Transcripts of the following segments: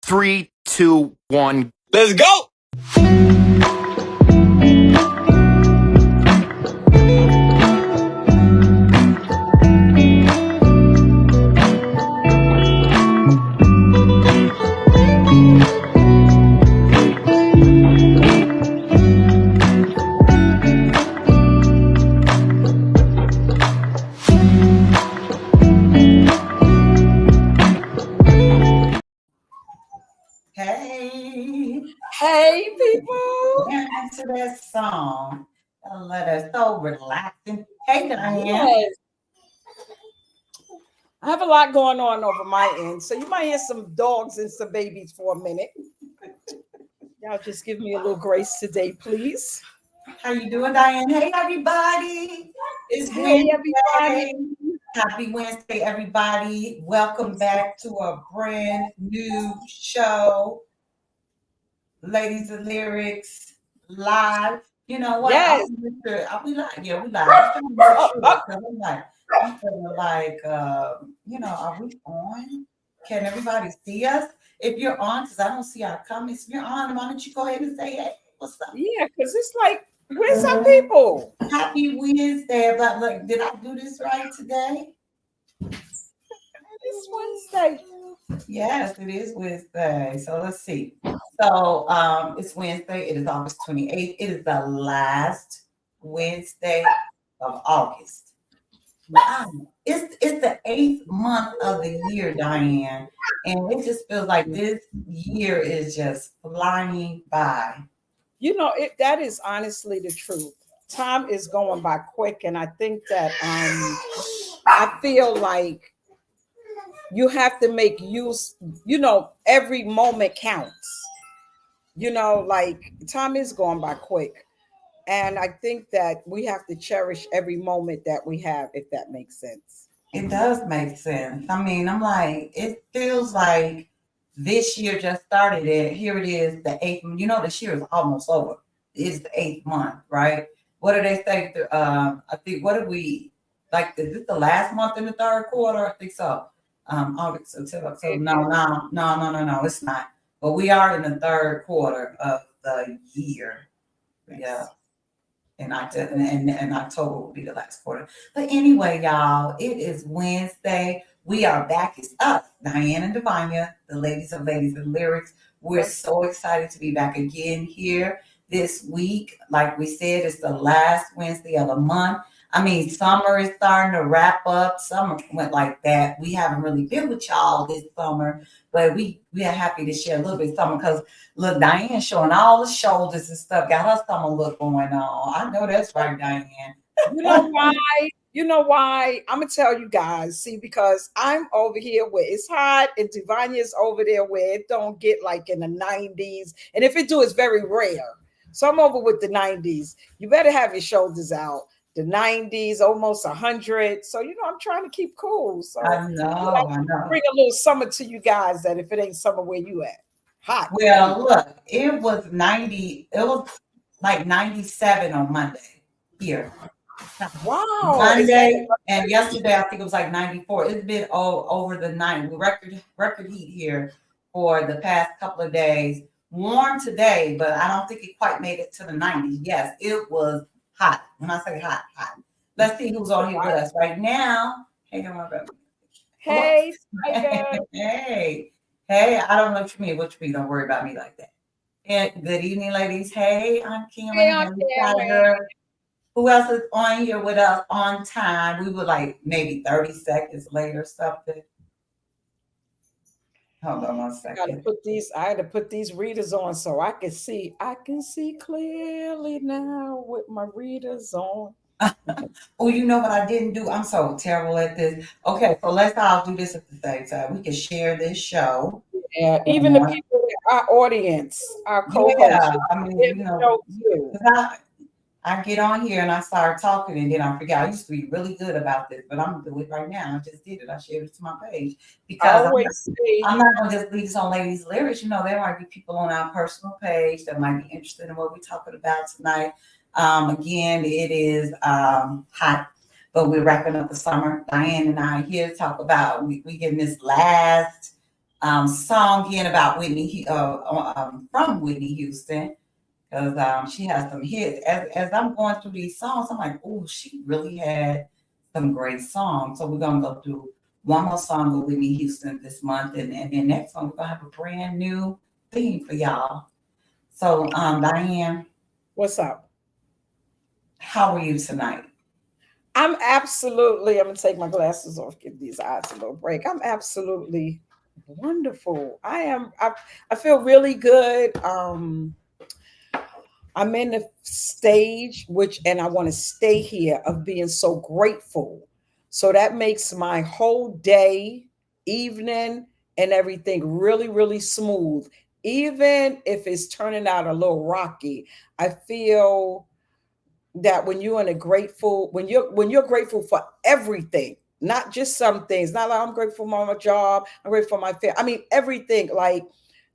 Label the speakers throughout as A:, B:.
A: 3, 2, 1.
B: Let's go.
C: Hey, people.
D: Answer that song. Let us so relaxing. Hey, Diane.
C: Yes. I have a lot going on over my end, so you might hear some dogs and some babies for a minute. Y'all just give me a little grace today, please.
D: How you doing, Diane? Hey, everybody. It's
C: Hey,
D: Wednesday.
C: everybody.
D: Happy Wednesday, everybody. Welcome back to a brand new show. Ladies and Lyrics live. You know what?
C: Yes.
D: Are we live? Yeah, we live. I'm trying to make sure, 'cause I'm feeling like, are we on? Can everybody see us? If you're on, because I don't see our comments. If you're on, why don't you go ahead and say, hey, what's up?
C: Yeah, because it's like, where's our people?
D: Happy Wednesday. But look, did I do this right today?
C: It's Wednesday.
D: Yes, it is Wednesday. So let's see. So it's Wednesday. It is August 28th. It is the last Wednesday of August. Wow. It's the 8th month of the year, Diane. And it just feels like this year is just flying by.
C: You know, that is honestly the truth. Time is going by quick, and I think that I feel like you have to make use, every moment counts. Like time is going by quick. And I think that we have to cherish every moment that we have, if that makes sense.
D: It does make sense. I mean, I'm like, it feels like this year just started. Here it is, the 8th. You know, this year is almost over. It's the 8th month, right? What do they say? I think, what did we, like, is this the last month in the third quarter? I think so. August, September, October. No, it's not. But we are in the third quarter of the year. Yeah. And October will be the last quarter. But anyway, y'all, it is Wednesday. We are back. It's us, Diane and Divania, the ladies and lyrics. We're so excited to be back again here this week. Like we said, it's the last Wednesday of the month. I mean, summer is starting to wrap up. Summer went like that. We haven't really been with y'all this summer, but we are happy to share a little bit of summer because look, Diane showing all the shoulders and stuff, got her summer look going on. I know that's right, Diane.
C: You know why? You know why? I'm gonna tell you guys. See, because I'm over here where it's hot, and Divania's over there where it don't get like in the 90s, and if it do, it's very rare. So I'm over with the 90s. You better have your shoulders out. The 90s, almost 100. So, I'm trying to keep cool. So
D: I know.
C: Bring a little summer to you guys that if it ain't summer where you at. Hot.
D: Well, look, it was 90. It was like 97 on Monday here.
C: Wow.
D: Monday and yesterday, I think it was like 94. It's been over the 90 record heat here for the past couple of days. Warm today, but I don't think it quite made it to the 90s. Yes, it was hot. When I say hot, hot. Let's see who's on here with us right now. Hey,
C: Hey,
D: hey, I don't know what you mean. What you mean? Don't worry about me like that. And good evening, ladies. Hey, I'm Kim.
C: Hey, I'm Kim.
D: Who else is on here with us on time? We were like maybe 30 seconds late or something. Hold on 1 second.
C: I had to put these readers on so I can see. I can see clearly now with my readers on.
D: Oh, you know what I didn't do? I'm so terrible at this. Okay, so let's all do this at the same time. We can share this show.
C: Yeah, even the people, our audience, our co-hosts.
D: Yeah, I mean, I get on here and I start talking and then I forget. I used to be really good about this, but I'm gonna do it right now. I just did it. I shared it to my page because I'm not gonna just leave this on Ladies Lyrics. There might be people on our personal page that might be interested in what we're talking about tonight. Again, it is hot, but we're wrapping up the summer. Diane and I are here to talk about we getting this last song in about from Whitney Houston, because she has some hits. As I'm going through these songs, I'm like, oh, she really had some great songs. So we're gonna go through one more song with Whitney Houston this month, and then next one we're gonna have a brand new theme for y'all. So, Diane,
C: What's up?
D: how are you tonight?
C: I'm gonna take my glasses off, give these eyes a little break. I'm absolutely wonderful. I feel really good. I'm in the stage and I want to stay here of being so grateful. So that makes my whole day, evening, and everything really, really smooth. Even if it's turning out a little rocky, I feel that when you're grateful for everything, not just some things, not like I'm grateful for my job, I'm grateful for my family. I mean everything. Like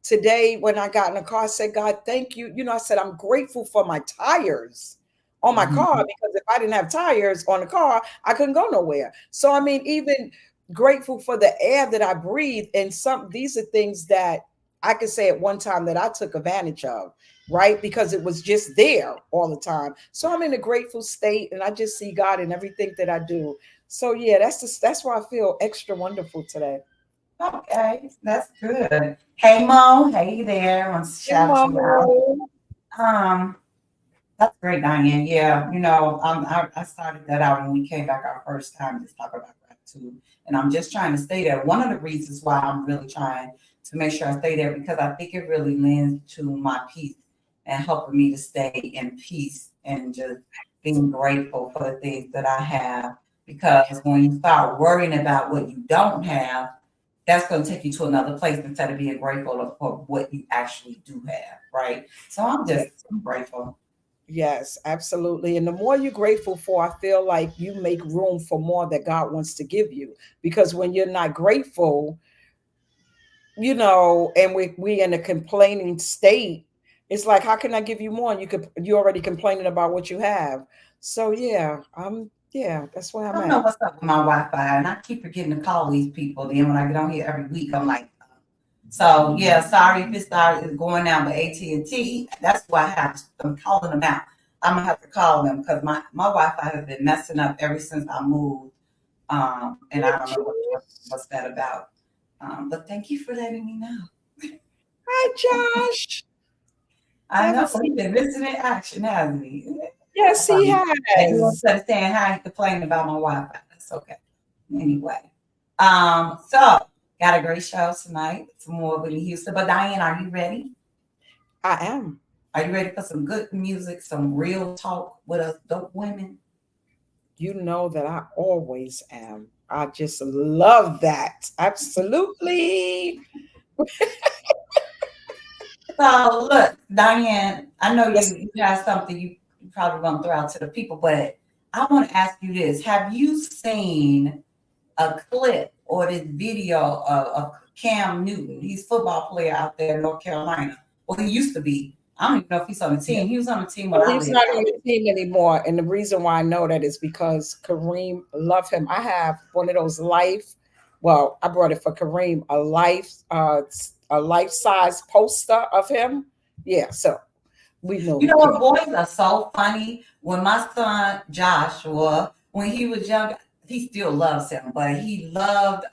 C: today when I got in the car, I said, God, thank you. I said I'm grateful for my tires on my car,
D: Mhm.
C: because if I didn't have tires on the car, I couldn't go nowhere. So I mean, even grateful for the air that I breathe. And these are things that I could say at one time that I took advantage of, right? Because it was just there all the time. So I'm in a grateful state and I just see God in everything that I do. So yeah, that's why I feel extra wonderful today.
D: Okay, that's good. Hey Mo, hey there. I want to
C: Hey,
D: shout you out.
C: Mama.
D: Um, that's great, Diane. Yeah, I started that out when we came back our first time to talk about gratitude. And I'm just trying to stay there. One of the reasons why I'm really trying to make sure I stay there, because I think it really lends to my peace and helping me to stay in peace and just being grateful for the things that I have. Because when you start worrying about what you don't have, that's going to take you to another place instead of being grateful for what you actually do have, right? So I'm grateful.
C: Yes, absolutely. And the more you're grateful for, I feel like you make room for more that God wants to give you. Because when you're not grateful, and we in a complaining state, it's like, how can I give you more? And you already complaining about what you have. So yeah, that's where
D: I
C: I'm
D: don't know
C: at.
D: what's up with my Wi-Fi, and I keep forgetting to call these people. Then when I get on here every week, I'm like, so yeah, sorry if it started going down, but AT&T, that's why I have. I'm calling them out. I'm gonna have to call them because my Wi-Fi has been messing up ever since I moved. And I don't know what's that about. But thank you for letting me know.
C: Hi, Josh.
D: I
C: Haven't
D: know he's
C: seen.
D: been missing in action, hasn't he?
C: Yes, he
D: Maybe
C: has.
D: instead of saying hi, he's complaining about my Wi-Fi. That's okay. Anyway, so got a great show tonight. Some more Whitney Houston. But Diane, are you ready?
C: I am.
D: Are you ready for some good music, some real talk with us dope women?
C: You know that I always am. I just love that. Absolutely.
D: So look, Diane, I know
C: Yes.
D: you have something you probably want to throw out to the people, but I want to ask you this. Have you seen a clip or this video of Cam Newton? He's a football player out there in North Carolina. Well, he used to be. I don't even know if he's on the team. He was on the team when
C: Oh,
D: I
C: he's
D: lived
C: not
D: out
C: on the team anymore. And the reason why I know that is because Kareem loved him. I have one of those I brought it for Kareem, a life-size poster of him. Yeah, so we know
D: You
C: who
D: know what?
C: Cam.
D: Boys are so funny. When my son Joshua, when he was young, he still loves him, but he loved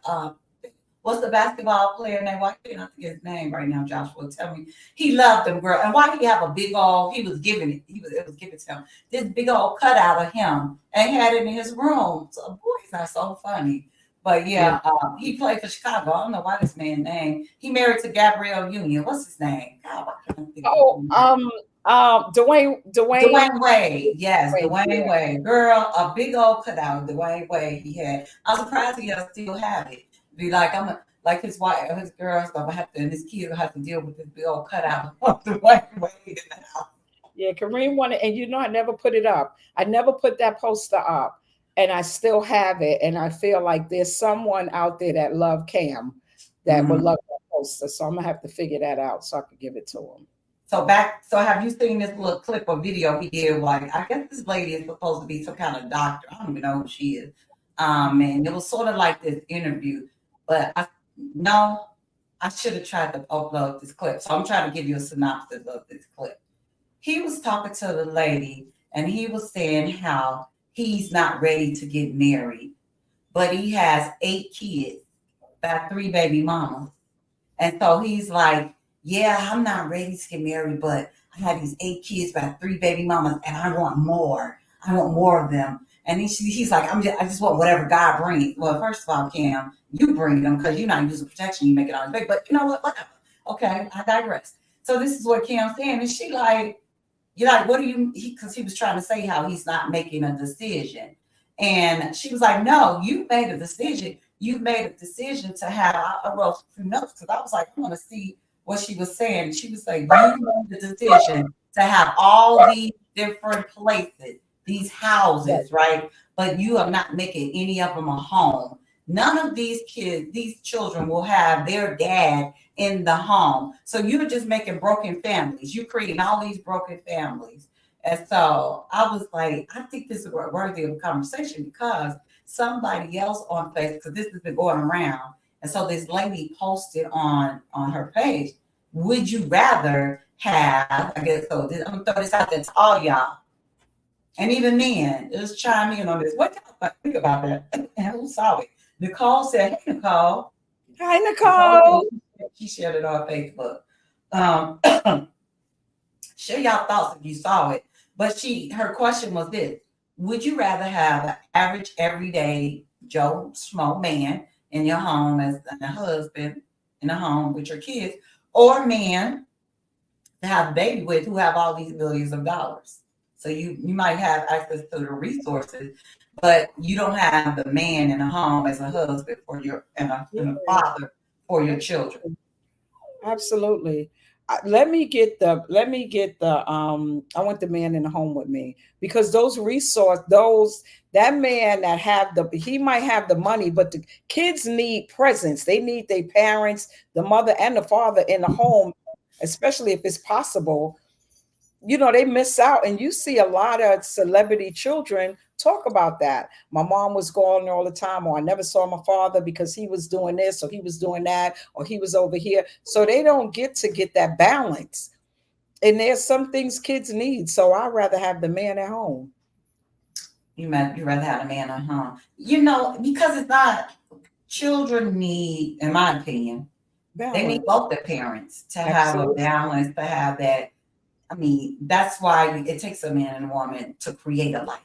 D: what's the basketball player name? Why can't I forget his name right now? Joshua, tell me. He loved him, girl. And why he have a big old? He was giving it. It was given to him. This big old cutout of him, and he had it in his room. So boys are so funny. But
C: Yeah.
D: yeah, he played for Chicago. I don't know why this man's name. He married to Gabrielle Union. What's his name? God, why can't I think of his
C: Oh,
D: name? Dwayne Wade, yes, Dwayne
C: Yeah.
D: Wade. Girl, a big old cutout of Dwayne Wade he had. I'm surprised he still have it. Be like, like his wife, his girls gonna have to, and his kids gonna have to deal with this big old cutout of Dwayne Wade in the house.
C: Yeah, Kareem wanted, and I never put it up. I never put that poster up, and I still have it. And I feel like there's someone out there that love Cam that would
D: Mhm.
C: love that poster. So I'm gonna have to figure that out so I could give it to him.
D: So have you seen this little clip or video he did? Like, I guess this lady is supposed to be some kind of doctor. I don't even know who she is. And it was sort of like this interview, but no. I should have tried to upload this clip. So I'm trying to give you a synopsis of this clip. He was talking to the lady and he was saying how he's not ready to get married, but he has 8 kids by 3 baby mamas. And so he's like, yeah, I'm not ready to get married, but I have these 8 kids by 3 baby mamas and I want more. I want more of them. And he's like, I just want whatever God brings. Well, first of all, Cam, you bring them because you're not using protection. You make it on his baby. But you know what? Whatever. Okay, I digress. So this is what Cam's saying. And she like, you're like, what do you, because he was trying to say how he's not making a decision. And she was like, no, you made a decision. You made a decision to have, I wrote a few notes because I was like, I want to see what she was saying. She was like, you made the decision to have all these different places, these houses, right? But you are not making any of them a home. None of these kids, these children will have their dad in the home. So you're just making broken families. You're creating all these broken families. And so I was like, I think this is worthy of a conversation because somebody else on Facebook, because this has been going around. And so this lady posted on her page, would you rather have, I guess, so I'm going to throw this out there to all y'all. And even men, just chime in on this. What y'all think about that? And who saw it? Nicole said, hey, Nicole.
C: Hi, Nicole.
D: She shared it on Facebook. Share y'all thoughts if you saw it. But her question was this: would you rather have an average, everyday Joe Schmo man in your home as a husband in the home with your kids, or a man to have a baby with who have all these millions of dollars? So you might have access to the resources, but you don't have the man in the home as a husband for your and a father for your children.
C: Absolutely. Let me get the I want the man in the home with me, because that man that he might have the money, but the kids need presence. They need their parents, the mother and the father in the home, especially if it's possible. They miss out, and you see a lot of celebrity children talk about that. My mom was gone all the time, or I never saw my father because he was doing this, or he was doing that, or he was over here. So they don't get that balance. And there's some things kids need. So I'd rather have the man at home.
D: You rather have a man at home. Because it's not, children need, in my opinion, balance. They need both the parents to have a balance, to have that. I mean, that's why it takes a man and a woman to create a life.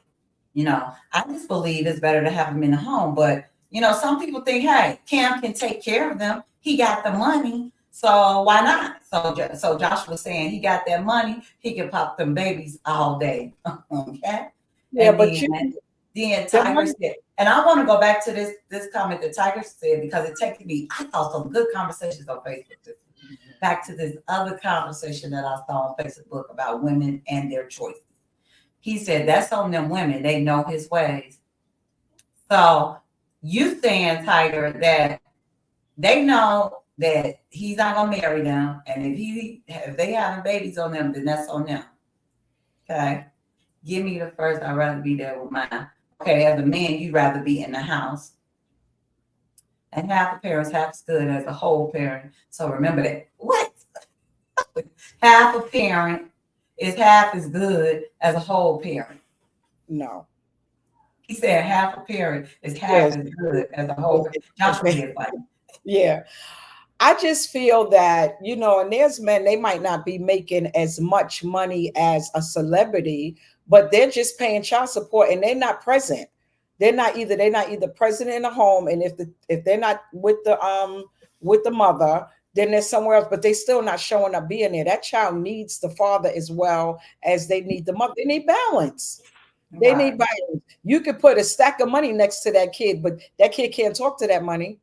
D: I just believe it's better to have them in the home. But, some people think, hey, Cam can take care of them. He got the money. So why not? So Josh was saying he got that money. He can pop them babies all day. Okay.
C: Yeah,
D: and
C: but
D: then Tiger said, and I want to go back to this comment that Tiger said, because it takes me, I saw some good conversations on Facebook. Back to this other conversation that I saw on Facebook about women and their choices. He said, that's on them women. They know his ways. So you saying, Tiger, that they know that he's not going to marry them. And if they having babies on them, then that's on them. Okay. Give me the first. I'd rather be there with mine. Okay. As a man, you'd rather be in the house. And half the parents, half as good as a whole parent. So remember that. What? Half a parent is half as good as a whole parent.
C: No.
D: He said half a parent is half as good as a whole parent. Joshua,
C: yeah. I just feel that, and there's men, they might not be making as much money as a celebrity, but they're just paying child support and they're not present. They're not either present in the home, and if they're not with the mother, then they're somewhere else, but they still not showing up being there. That child needs the father as well as they need the mother. They need balance. They need balance. You could put a stack of money next to that kid, but that kid can't talk to that money.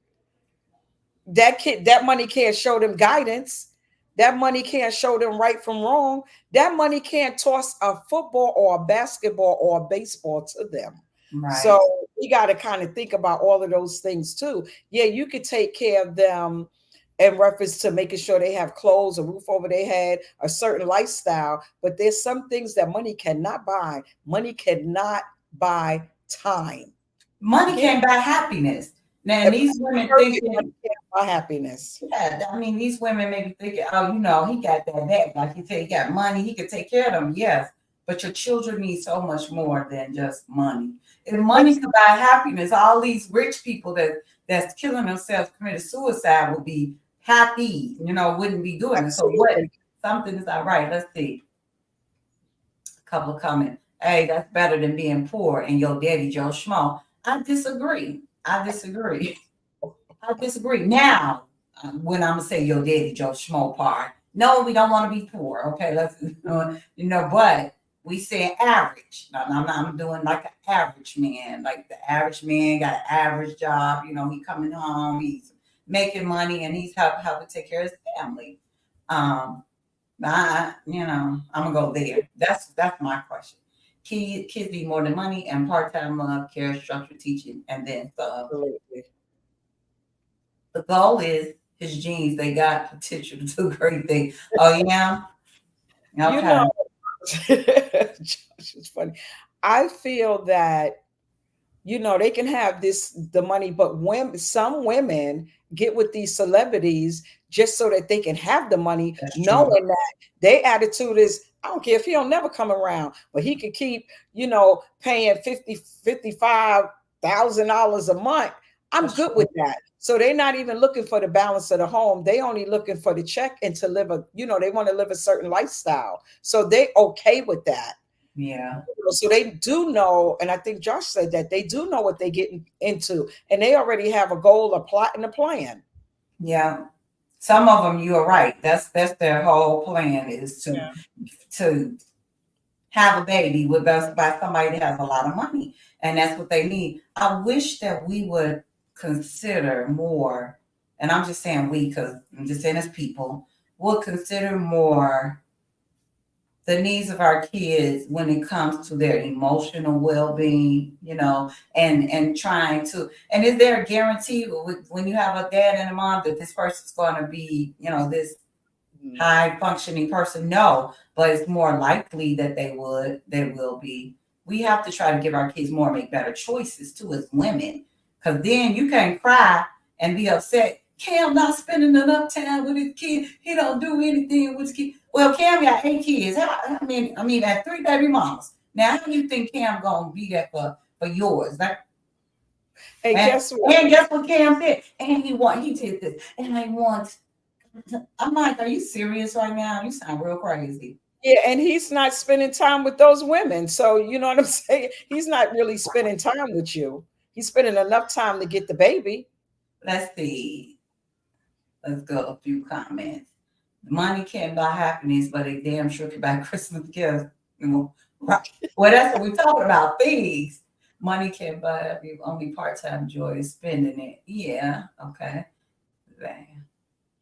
C: That money can't show them guidance. That money can't show them right from wrong. That money can't toss a football or a basketball or a baseball to them. Right. So we got to kind of think about all of those things too. Yeah, you could take care of them in reference to making sure they have clothes, a roof over their head, a certain lifestyle. But there's some things that money cannot buy. Money cannot buy time.
D: Money can't buy happiness. Now
C: If
D: these women
C: perfect,
D: thinking,
C: money can't buy happiness.
D: yeah, I mean, these women may be thinking, oh, he got that. Like you said, he got money, he could take care of them. Yes. But your children need so much more than just money. If money could buy happiness, all these rich people that's killing themselves, committed suicide would be happy, wouldn't be doing it. So what?
C: Absolutely.
D: Something is not right. Let's see. A couple of comments. Hey, that's better than being poor and your daddy Joe Schmo. I disagree. I disagree. I disagree. Now, when I'm gonna say your daddy Joe Schmo part, no, we don't want to be poor. Okay, let's but we say average. Now, I'm doing like an average man. Like the average man got an average job. He coming home, he's making money, and he's helping take care of his family. I'm gonna go there. That's my question. Kids need more than money and part-time love, care, structure, teaching, and then
C: Absolutely.
D: the goal is his genes. They got potential to do great things. Oh yeah,
C: You
D: okay.
C: know, it's funny. I feel that they can have the money, but some women get with these celebrities just so that they can have the money,
D: That's true.
C: knowing that their attitude is, I don't care if he don't never come around, but he could keep, paying $55,000 a month. I'm
D: That's
C: good
D: true.
C: with that. So they're not even looking for the balance of the home. They only looking for the check and to live they want to live a certain lifestyle. So they okay with that.
D: Yeah.
C: So they do know, and I think Josh said that they do know what they're getting into, and they already have a goal, a plot, and a plan.
D: Yeah. Some of them, you are right. That's their whole plan is to have a baby with us by somebody that has a lot of money, and that's what they need. I wish that we would consider more, and I'm just saying we because I'm just saying as people would consider more the needs of our kids when it comes to their emotional well-being, and trying to, and is there a guarantee when you have a dad and a mom that this person's going to be, this high functioning person? No, but it's more likely that they will be. We have to try to give our kids more, make better choices too as women, because then you can't cry and be upset. Cam not spending enough time with his kid. He don't do anything with his kid. Well, Cam got 8 kids. I mean, had 3 baby mamas. Now, how do you think Cam gonna be that for yours?
C: Hey,
D: And,
C: guess what?
D: and guess what Cam did? And he did this. And I want. I'm like, are you serious right now? You sound real crazy.
C: Yeah, and he's not spending time with those women. So you know what I'm saying? He's not really spending time with you. He's spending enough time to get the baby.
D: Let's see. Let's go a few comments. Money can't buy happiness, but it damn sure can buy Christmas gifts. Right. Well, that's what we're talking about. Things. Money can't buy only part-time joy is spending it. Yeah. Okay.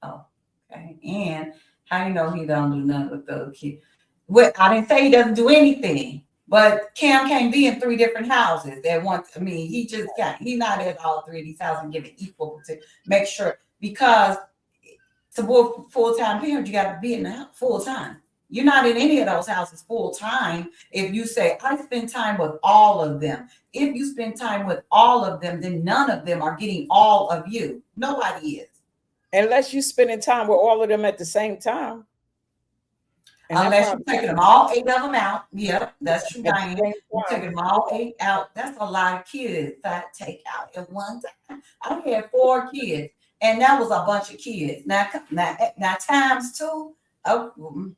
D: Oh, okay. And how you know he don't do nothing with those kids? Well, I didn't say he doesn't do anything, but Cam can't be in 3 different houses at once. I mean, he's not at all 3 of these houses and giving equal to make sure, because to work full-time parent, you got to be in the house full-time. You're not in any of those houses full-time. If you say, I spend time with all of them. If you spend time with all of them, then none of them are getting all of you. Nobody is.
C: Unless you spending time with all of them at the same time. And
D: Unless you're taking them all 8 of them out. Yep, that's true,
C: at the
D: Diane.
C: same
D: You're
C: time.
D: taking them all 8 out. That's a lot of kids that take out at one time. I had 4 kids, and that was a bunch of kids. Now times 2. Oh,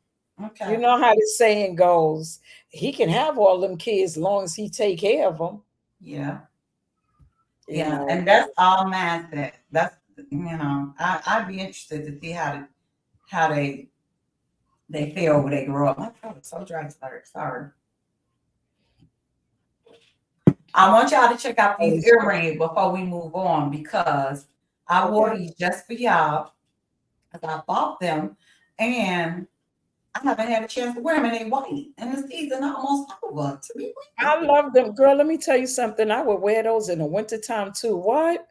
D: okay.
C: You know how the saying goes, he can have all them kids as long as he take care of them.
D: Yeah.
C: You
D: Yeah,
C: know.
D: and that's all mindset. That's I'd be interested to see how they feel when they grow up. My throat is so dry. Sorry. I want y'all to check out these earrings before we move on, because I wore these just for y'all, because I bought them and I haven't had a chance to wear them, and they white, and the season almost over. To be
C: I love them, girl. Let me tell you something. I would wear those in the wintertime too. What?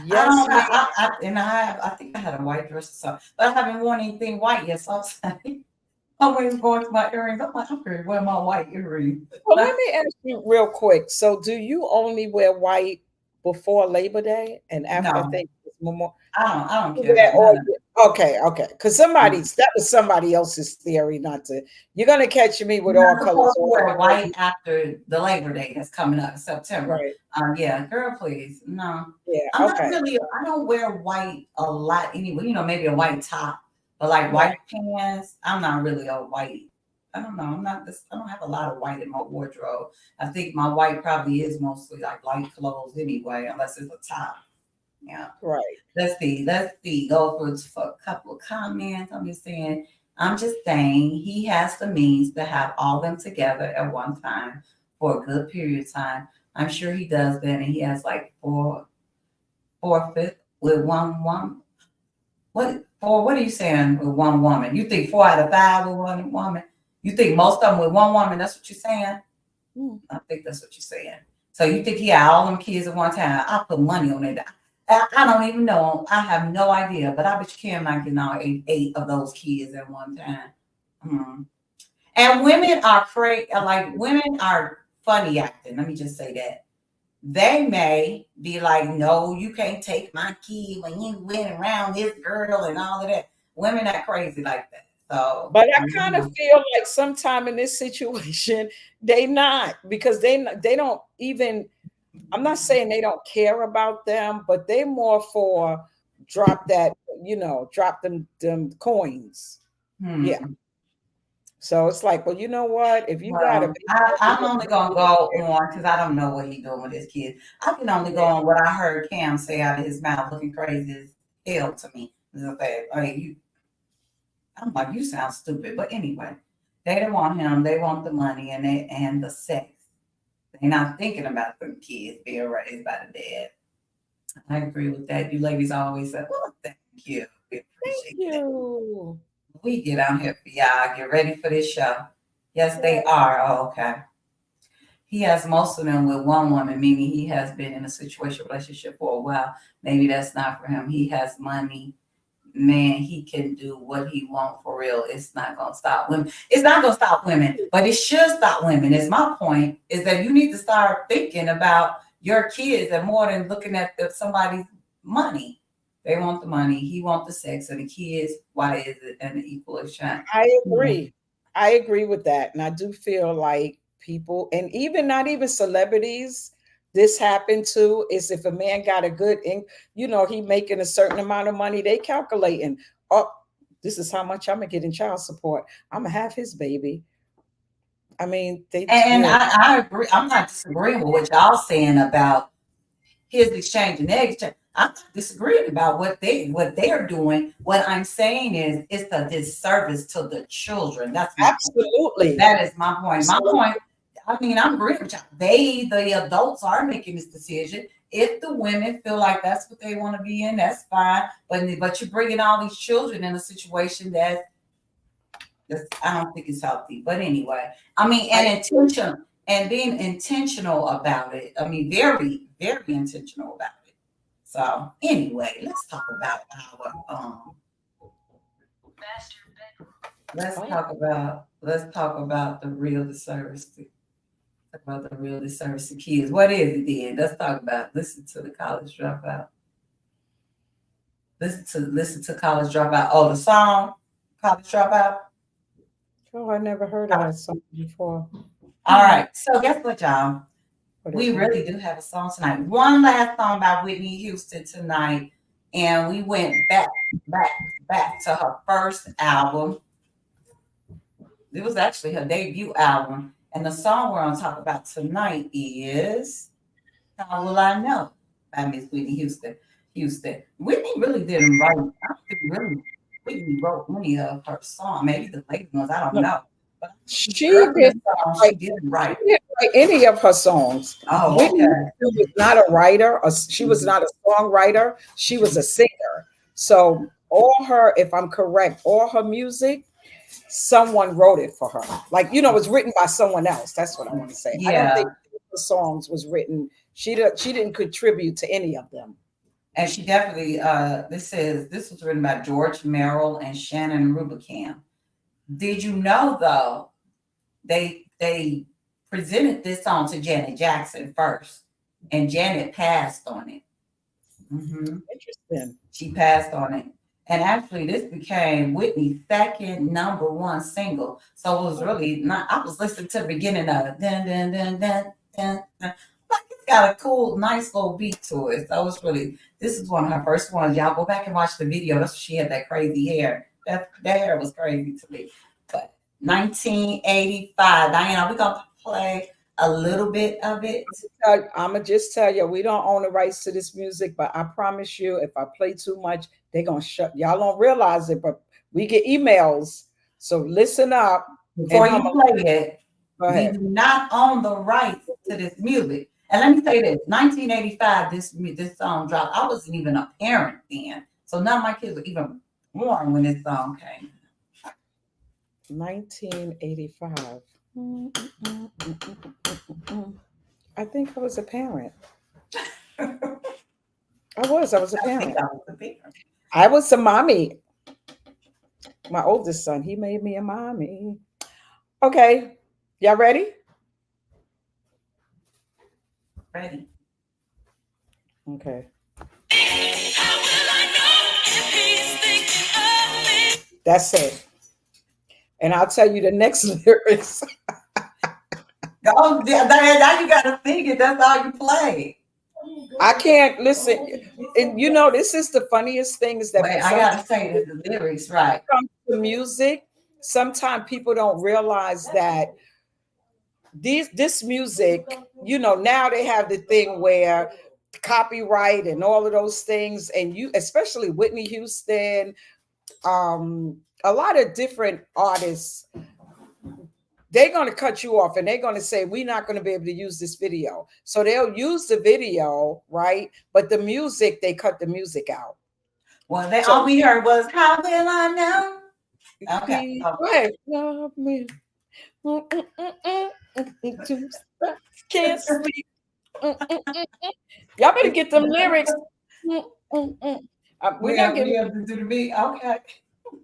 C: Yes,
D: I think I had a white dress or something, but I haven't worn anything white yet. So I'm always going to my earrings. I'm like, I'm ready to wear my white earrings.
C: Well, let me ask you real quick. So, do you only wear white before Labor Day and after I
D: No,
C: think it's Memorial.
D: I don't care
C: Yeah,
D: about none of
C: okay, okay. Because
D: it.
C: that was somebody else's theory, not to. You're gonna catch me with
D: You're
C: all
D: not
C: colors
D: supposed to wear white after the Labor Day that's coming up in September.
C: right.
D: Yeah, girl, please. No.
C: Yeah,
D: I'm not
C: okay,
D: really, I don't wear white a lot anyway, maybe a white top, but like
C: right.
D: white pants, I'm not really a white. I don't know. I'm not this, I don't have a lot of white in my wardrobe. I think my white probably is mostly like light clothes anyway, unless it's a top. Yeah.
C: Right.
D: Let's see. Let's see. Go for a couple of comments. I'm just saying he has the means to have all them together at one time for a good period of time. I'm sure he does that, and he has like four fifth with one. What are you saying with one woman? You think 4 out of 5 with one woman? You think most of them with one woman? That's what you're saying?
C: Hmm.
D: I think that's what you're saying. So you think he had all them kids at one time? I put money on it. I don't even know. I have no idea, but I bet you can not get all eight of those kids at one time. Hmm. And women are like women are funny acting. Let me just say that. They may be like, no, you can't take my kid when you went around this girl and all of that. Women are crazy like that. So,
C: But I kind of feel like sometime in this situation, they not because they don't even. I'm not saying they don't care about them, but they more for drop that, drop them coins. Yeah.
D: hmm.
C: So it's like, well, you know what? If you got a
D: Well, I'm only gonna go on because I don't know what he's doing with his kids. I can only go on what I heard Cam say out of his mouth, looking crazy as hell to me. I'm like, you sound stupid. But anyway, they don't want him. They want the money and the sex. They're not thinking about the kids being raised by the dad. I agree with that. You ladies always say, well, thank you. We
C: thank
D: appreciate that.
C: you.
D: We get out here for y'all. Get ready for this show. Yes,
C: Yeah.
D: they are. Oh, okay. He has most of them with one woman, meaning he has been in a situation relationship for a while. Maybe that's not for him. He has money. Man, he can do what he wants for real. It's not gonna stop women. It's not gonna stop women, but it should stop women. Is my point. Is that you need to start thinking about your kids and more than looking at somebody's money. They want the money. He wants the sex, and the kids. Why is it an equal exchange?
C: I agree. I agree with that. And I do feel like people, and even not even celebrities, this happened to is if a man got a good, he making a certain amount of money, they calculating, oh, this is how much I'm gonna get in child support. I'm gonna have his baby. I mean,
D: And
C: yeah,
D: I agree. I'm not disagreeing with what y'all saying about his exchange and their exchange. I'm not disagreeing about what they're doing. What I'm saying is it's a disservice to the children. That's my point.
C: absolutely.
D: That is my point. My
C: Absolutely.
D: point. I mean, I'm agreeing with y'all. The adults, are making this decision. If the women feel like that's what they want to be in, that's fine. But you're bringing all these children in a situation I don't think it's healthy. But anyway, I mean, and being intentional about it. I mean, very, very intentional about it. So anyway, let's talk about the real disservice. Talk about the real disservice to kids. What is it then? Let's talk about listen to the college dropout. Listen to college dropout. Oh, the song college dropout.
C: Oh, I never heard of that song before.
D: All right. So guess what, y'all?
C: What
D: We
C: is it?
D: really do have a song tonight. One last song by Whitney Houston tonight. And we went back to her first album. It was actually her debut album. And the song we're going to talk about tonight is How Will I Know by Miss Whitney Houston. Whitney really didn't write. I don't think really Whitney wrote many of her songs. Maybe the late ones. I don't
C: No,
D: know. But
C: she
D: earlier
C: didn't
D: songs
C: write,
D: she didn't write.
C: she didn't write any of her songs.
D: Oh,
C: Whitney
D: okay.
C: was not a writer, she was not a songwriter, she was a singer. So all her, if I'm correct, all her music, someone wrote it for her. Like, it was written by someone else. That's what I want to say. I don't think
D: Yeah.
C: the songs was written. She didn't contribute to any of them.
D: And she definitely, this was written by George Merrill and Shannon Rubicam. Did you know though, they presented this song to Janet Jackson first and Janet passed on it.
C: Interesting.
D: She passed on it. And actually, this became Whitney's second number one single. So it was really not, I was listening to the beginning of it. Dun, dun, dun, dun, dun, dun. Like it's got a cool, nice little beat to it. So it's really, this is one of her first ones. Y'all go back and watch the video. That's when she had that crazy hair. That hair was crazy to me. But 1985. Diana, we're going to play a little bit of it.
C: I'm gonna just tell you, we don't own the rights to this music, but I promise you, if I play too much, they're gonna shut. Y'all don't realize it, but we get emails. So listen up.
D: Before you play it,
C: Go
D: we
C: ahead.
D: do not own the rights to this music. And let me say this: 1985, this song dropped. I wasn't even a parent then, so none of my kids were even born when this song came.
C: 1985. I think I was a parent. I was a parent. I was a mommy. My oldest son, he made me a mommy. Okay, y'all ready?
D: Ready.
C: Okay. That's it. And I'll tell you the next lyrics.
D: Oh, now you got to sing it. That's all you play.
C: I can't listen. And you know, this is the funniest thing is that
D: Wait, I got to say the lyrics right.
C: When it comes to music, sometimes people don't realize that this music, you know, now they have the thing where copyright and all of those things, and you, especially Whitney Houston, a lot of different artists, they're going to cut you off and they're going to say, we're not going to be able to use this video. So they'll use the video, right? But the music, they cut the music out.
D: Well, all we heard was, how will I know? Okay.
C: Love me. Can't sleep. Y'all better get them lyrics. We're not getting
D: to do the beat. Okay.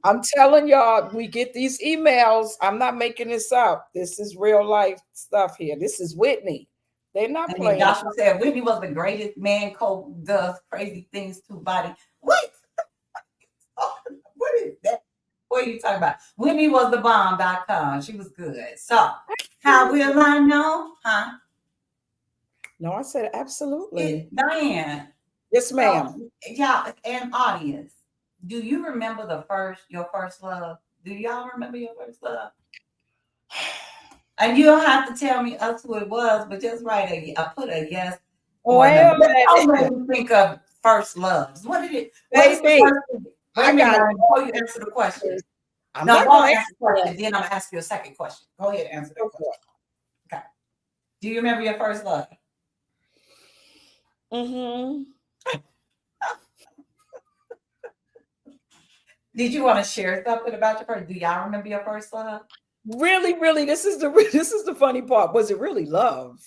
C: I'm telling y'all, we get these emails. I'm not making this up. This is real life stuff here. This is Whitney. They're not playing.
D: Joshua said Whitney was the greatest man. Coke does crazy things to body. What? What is that? What are you talking about? Whitney was the bomb.com. She was good. So, how will I know? Huh?
C: No, I said absolutely.
D: Diane.
C: Yes, ma'am.
D: Yeah, and audience. Do you remember your first love? Do y'all remember your first love? And you don't have to tell me us who it was, but just write I put a yes.
C: Well,
D: I'll make you think of first loves. What did it?
C: Baby,
D: I got before you answer the question. I'm not going to answer the question. Then I'm going to ask you a second question. Go ahead and answer the question. Okay. Do you remember your first love?
C: Mm-hmm.
D: Did you want to share something about your first? Do y'all remember your first love?
C: Really, this is the funny part. Was it really love?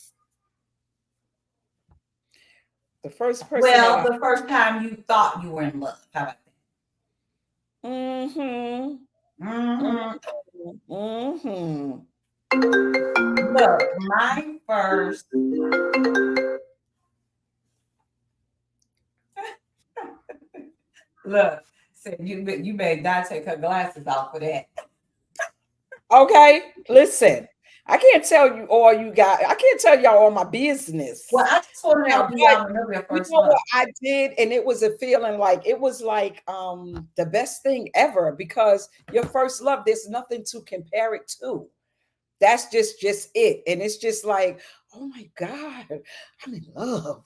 C: The first person.
D: Well, the first time you thought you were in love. How about that?
C: Mm-hmm. Mm-hmm.
D: Mm-hmm. Look, my first. Look, said you made Dot take her glasses off for that.
C: Okay, listen. I can't tell you all you got. I can't tell y'all all my business.
D: Well, I just want to know if y'all remember your first love.
C: What I did, and it was a feeling like it was like the best thing ever because your first love, there's nothing to compare it to. That's just it, and it's just like, oh my God, I'm in love.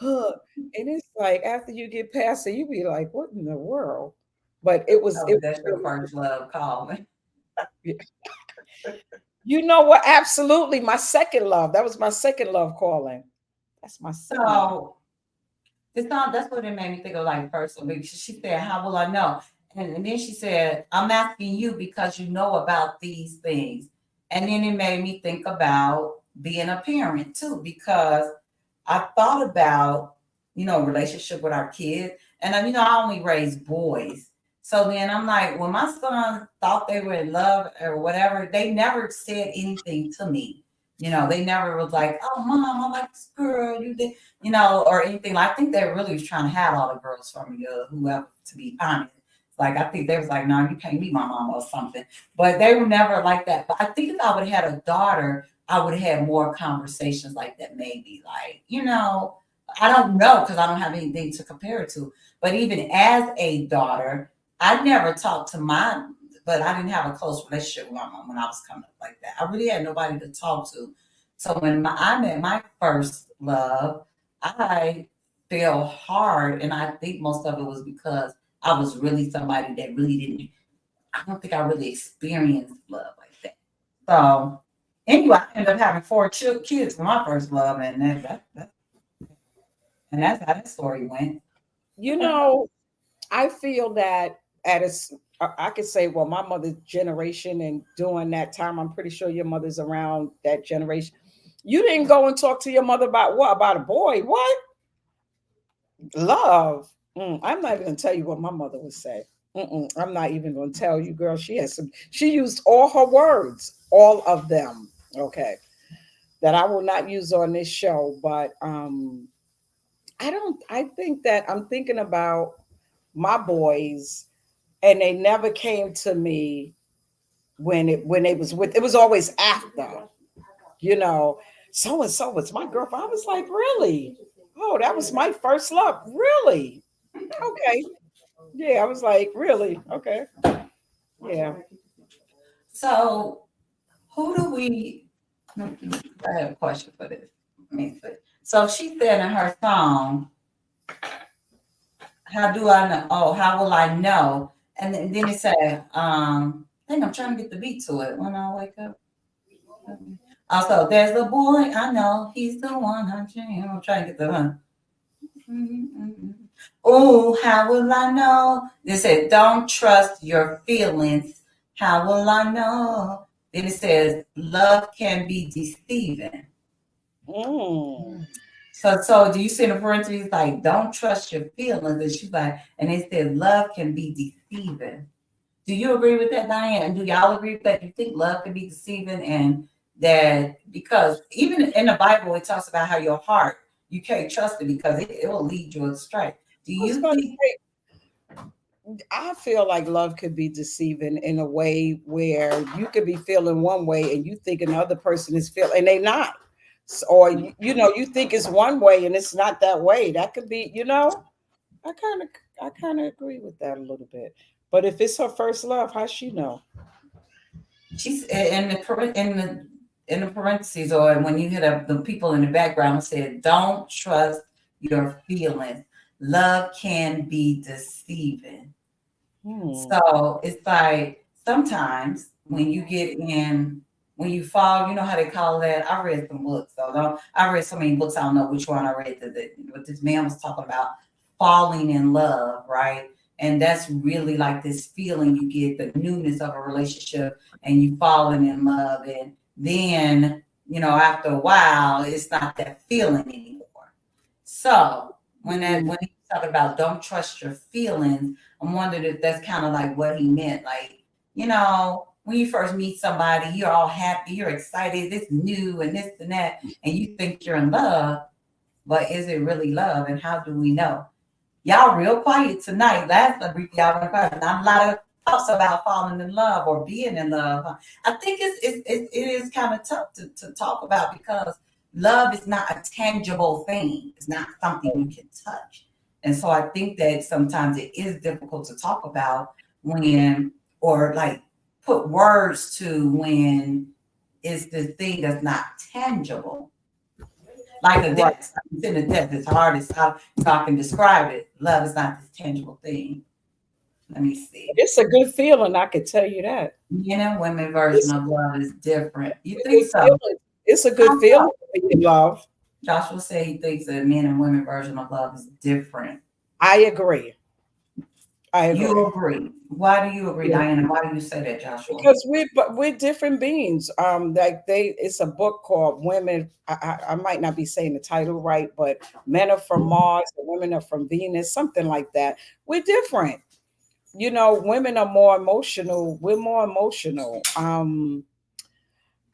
C: And it's like after you get past it, you be like, what in the world? But it was.
D: That's your first love, calling.
C: You know what? Absolutely. My second love. That was my second love calling. That's my second love.
D: That's what it made me think of like first. She said, how will I know? And then she said, I'm asking you because you know about these things. And then it made me think about being a parent too, because I thought about, relationship with our kids. And I only raised boys. So then I'm like, when my son thought they were in love or whatever, they never said anything to me. You know, they never was like, oh, mom, I like this girl. You did, you know, or anything. I think they really was trying to have all the girls from me, whoever, to be honest. Like, I think they was like, no, you can't be my mom or something. But they were never like that. But I think if I would have had a daughter, I would have had more conversations like that, maybe. Like, you know, I don't know because I don't have anything to compare it to. But even as a daughter, I never talked to my, but I didn't have a close relationship with my mom when I was coming up like that. I really had nobody to talk to. So when I met my first love, I fell hard, and I think most of it was because I was really somebody that really didn't. I don't think I really experienced love like that. So anyway, I ended up having four kids for my first love, and and that's how that story went.
C: You know, I feel that I could say, well, my mother's generation and during that time, I'm pretty sure your mother's around that generation. You didn't go and talk to your mother about what? About a boy? What? Love. I'm not even going to tell you what my mother would say. I'm not even going to tell you, girl. She used all her words, all of them. Okay. That I will not use on this show. But I think that I'm thinking about my boys and they never came to me when they was with, it was always after, you know, so and so was my girlfriend. I was like, really? Oh, that was my first love. Really? Okay. Yeah, I was like, really? Okay. Yeah.
D: So who do we? I have a question for this. So she said in her song, "How do I know? Oh, how will I know?" And then it said, I think I'm trying to get the beat to it when I wake up. Also, there's a boy I know, he's the one I'm trying to get the one. Oh, how will I know? They said, don't trust your feelings. How will I know? Then it says, love can be deceiving.
C: Mm.
D: So do you see in the parentheses like, don't trust your feelings? And she's like, and it says, love can be deceiving. Do you agree with that, Diane? And do y'all agree with that? You think love can be deceiving, and that because even in the Bible it talks about how your heart, you can't trust it because it will lead you astray. Do
C: I was
D: you
C: going to
D: think?
C: say, I feel like love could be deceiving in a way where you could be feeling one way and you think another person is feeling, and they not. Or you know, you think it's one way and it's not that way. That could be, you know. I kind of I kind of agree with that a little bit. But if it's her first love, how she know?
D: She's in the parentheses, or when you hit up the people in the background said, "Don't trust your feelings. Love can be deceiving."
C: Hmm.
D: So it's like sometimes when you get in, when you fall, you know how they call that. I read some books, I read so many books. I don't know which one I read. What this man was talking about, falling in love, right? And that's really like this feeling you get, the newness of a relationship, and you falling in love, and then after a while, it's not that feeling anymore. So when he's talking about don't trust your feelings, I'm wondering if that's kind of like what he meant. Like, when you first meet somebody, you're all happy, you're excited, it's new and this and that, and you think you're in love, but is it really love? And how do we know? Y'all real quiet tonight. Last week y'all went quiet. Not a lot of talks about falling in love or being in love. I think it is kind of tough to talk about because love is not a tangible thing. It's not something you can touch. And so I think that sometimes it is difficult to talk about when, or like put words to when it's the thing that's not tangible. Like a
C: Right.
D: death. It's in the death. It's hard as how I can describe it. Love is not this tangible thing. Let me see.
C: It's a good feeling, I could tell you that.
D: Men and women version
C: It's
D: of love is different. You
C: a
D: think
C: good
D: so?
C: feeling. It's a good
D: How
C: feeling
D: so?
C: to be in love.
D: Joshua said he thinks that men and women version of love is different.
C: I agree. I agree.
D: You agree. Why do you agree,
C: Yeah.
D: Diana? Why do you say that, Joshua?
C: Because we're different beings. Like it's a book called Women. I might not be saying the title right, but men are from Mars, and women are from Venus, something like that. We're different. You know, women are more emotional. We're more emotional.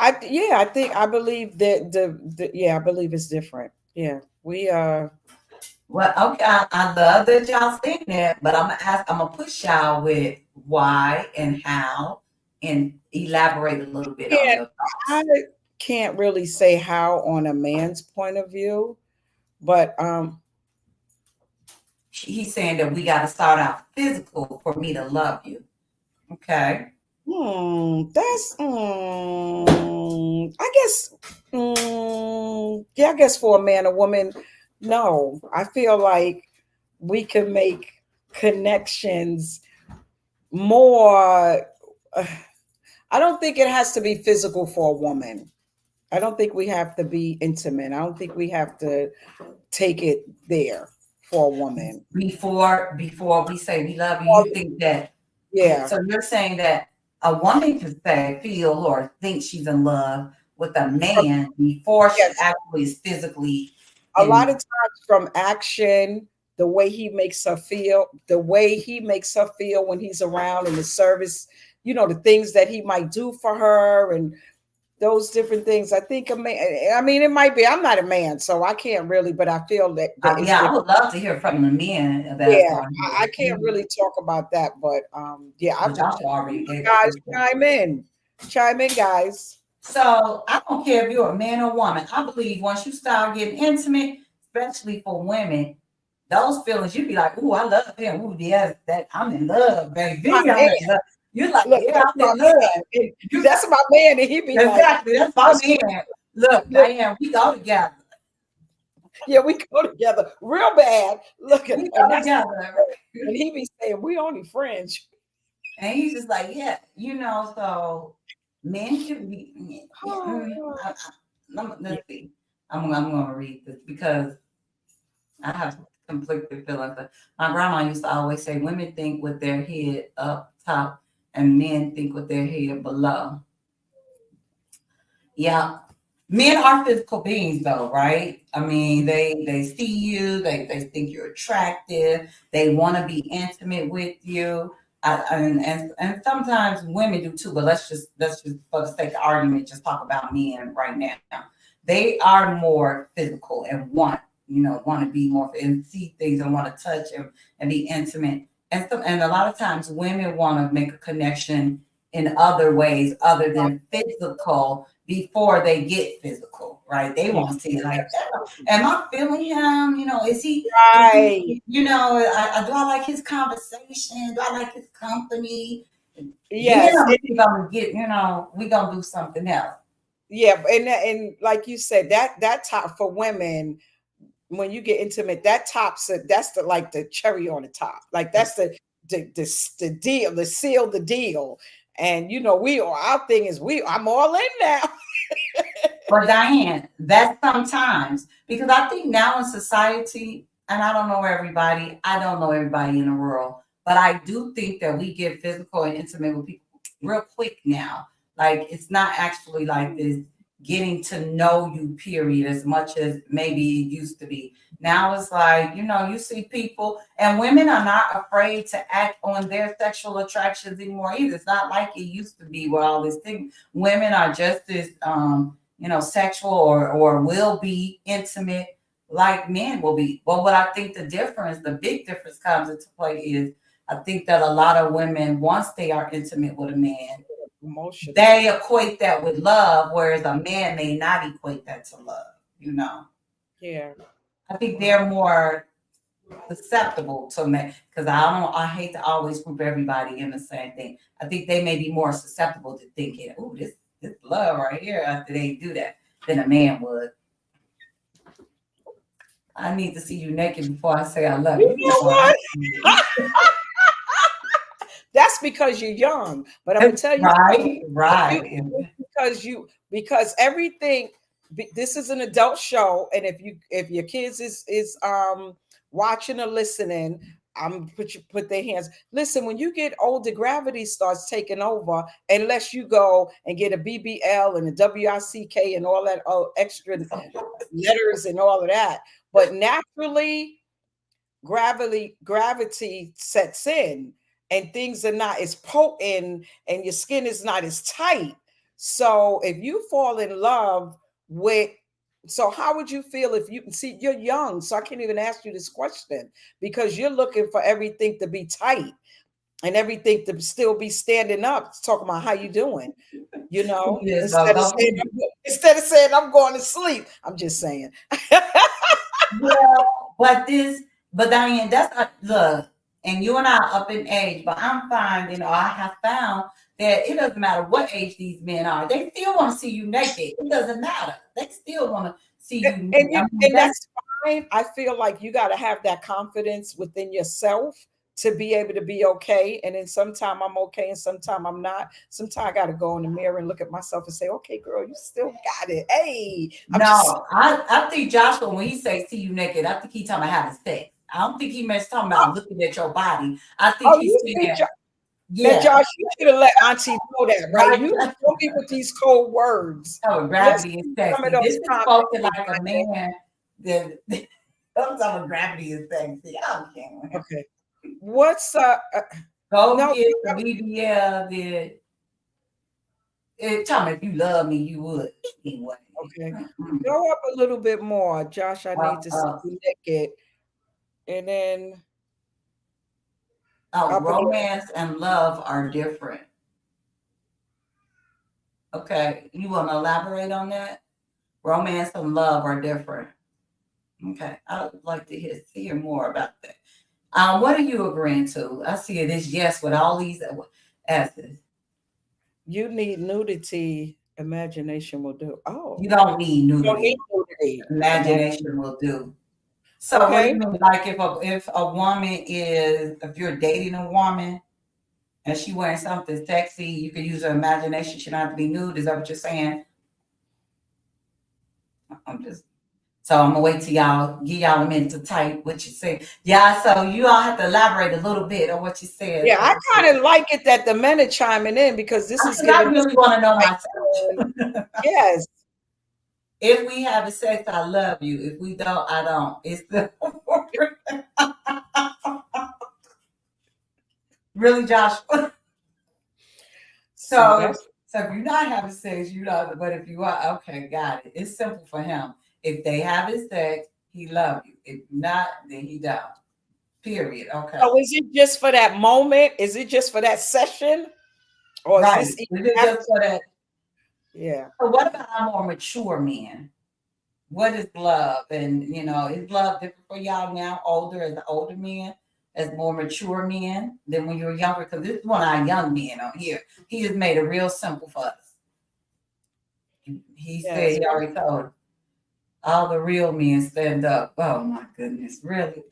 C: I believe that I believe it's different. Yeah, we
D: Well, okay, I love that y'all saying that, but I'm gonna push y'all with why and how, and elaborate a little bit on
C: can't
D: your
C: I
D: thoughts.
C: can't really say how on a man's point of view, but
D: He's saying that we got to start out physical for me to love you. Okay.
C: that's I guess yeah, I guess for a man or woman, no. I feel like we can make connections more I don't think it has to be physical for a woman. I don't think we have to be intimate. I don't think we have to take it there for a woman.
D: Before we say we love you,
C: Or-
D: you think that
C: Yeah.
D: so you're saying that a woman can say feel or think she's in love with a man before she
C: Yes.
D: actually is physically
C: A lot
D: in.
C: of times from action, the way he makes her feel when he's around in the service, the things that he might do for her and those different things. I think a man, I mean, it might be, I'm not a man, so I can't really, but I feel that it's
D: Yeah, I
C: different.
D: would love to hear from the men that
C: Yeah,
D: are
C: I
D: here.
C: can't really talk about that, but yeah,
D: But y'all already gave the
C: guys
D: input.
C: chime in, guys.
D: So I don't care if you're a man or woman. I believe once you start getting intimate, especially for women, those feelings you be like, "Ooh, I love him. Ooh, yes, that I'm in love,
C: My
D: baby. I'm
C: man,
D: in love." You're like,
C: look,
D: "Yeah,
C: that's
D: I'm
C: my
D: in love."
C: man. And
D: You
C: that's my man, and he be like,
D: exactly. That's my
C: "What's
D: man. Look,
C: look,
D: Diane, we go together.
C: yeah, we go together real bad." Look at
D: We
C: and
D: go
C: that's
D: together.
C: and he be saying we only friends.
D: And he's just like, "Yeah, so men can be." Yeah, let's see. I'm gonna read this because I have conflicted feelings. My grandma used to always say, women think with their head up top and men think with their head below. Yeah. Men are physical beings though, right? I mean, they see you, they think you're attractive, they want to be intimate with you. And sometimes women do too, but let's just for the sake of argument, just talk about men right now. They are more physical and want to be more and see things and want to touch and be intimate. And a lot of times women want to make a connection in other ways other than physical before they get physical, right? They
C: Yeah,
D: want to see it like, am I feeling him? Is
C: right.
D: he, do I like his conversation? Do I like his company? Then
C: Yes,
D: I'm gonna get, we gonna do something else.
C: yeah, and like you said, that top for women when you get intimate, that tops it. That's the like the cherry on the top. Like that's the deal, the seal the deal. And we our thing is I'm all in now.
D: But Diane, that's sometimes because I think now in society, and I don't know everybody in the world, but I do think that we get physical and intimate with people real quick now. Like it's not actually like this getting to know you, period, as much as maybe it used to be. Now it's like, you see people, and women are not afraid to act on their sexual attractions anymore either. It's not like it used to be where all this thing. Women are just as sexual or will be intimate like men will be. But what I think the big difference comes into play is I think that a lot of women, once they are intimate with a man,
C: Emotional.
D: they equate that with love, whereas a man may not equate that to love.
C: Yeah.
D: I think they're more susceptible to me because I hate to always group everybody in the same thing. I think they may be more susceptible to thinking, oh, this love right here after they do that than a man would. I need to see you naked before I say I love
C: You
D: you.
C: know what? That's because you're young. But I'm gonna tell you something.
D: Right,
C: If you
D: right.
C: because everything this is an adult show, and if your kids is watching or listening, I'm put their hands. Listen, when you get older, gravity starts taking over unless you go and get a BBL and a WICK and all that extra letters and all of that. But naturally, gravity sets in and things are not as potent and your skin is not as tight. So if you fall in love with, so how would you feel if you see you're young? So I can't even ask you this question because you're looking for everything to be tight and everything to still be standing up, talking about how you doing, you know,
D: Yes,
C: instead of saying I'm going to sleep. I'm just saying.
D: well, but Diane, that's not look, and you and I are up in age, but I'm finding, or I have found that it doesn't matter what age these men are, they still want to see you naked. It doesn't matter. They still want to see you naked.
C: And, that's fine. I feel like you got to have that confidence within yourself to be able to be okay. And then sometime I'm okay and sometime I'm not. Sometimes I got to go in the mirror and look at myself and say, okay, girl, you still got it. Hey,
D: I think Joshua, when he say see you naked, I think he talking about having sex. I don't think he meant talking about looking at your body. I think he's saying,
C: Now, Josh, you should have let Auntie know that, right? You don't be with these cold words.
D: Oh, gravity is sexy. This is spoken like a man. That I'm talking about gravity is sexy. I don't care.
C: Okay. What's
D: go get the BBL that tell me if you love me, you would anyway.
C: Okay. Go up a little bit more, Josh. I need to see you naked. And then
D: romance and love are different. Okay. You want to elaborate on that? Romance and love are different. Okay. I would like to hear more about that. What are you agreeing to? I see it as yes with all these S's.
C: You need nudity. Imagination will do. Oh.
D: You don't need nudity. Imagination will do. So what do you mean? Like if a woman if you're dating a woman and she wearing something sexy, you can use her imagination. She don't have to be nude. Is that what you're saying? So I'm gonna wait till y'all give y'all a minute to type what you say. Yeah, so you all have to elaborate a little bit on what you said.
C: Yeah, I kind of like it that the men are chiming in because this is
D: I really want to know myself.
C: Yes.
D: If we have a sex, I love you. If we don't, I don't. It's the really, Josh. So if you're not having sex, you know. But if you are, okay, got it. It's simple for him. If they having sex, he love you. If not, then he don't. Period. Okay.
C: So is it just for that moment? Is it just for that session?
D: Or is it just for that?
C: Yeah.
D: So what about our more mature men? What is love? And is love different for y'all now? Older men, as more mature men than when you were younger? Because this is one of our young men on here. He just made it real simple for us. He said he already told all the real men stand up. Oh my goodness, really?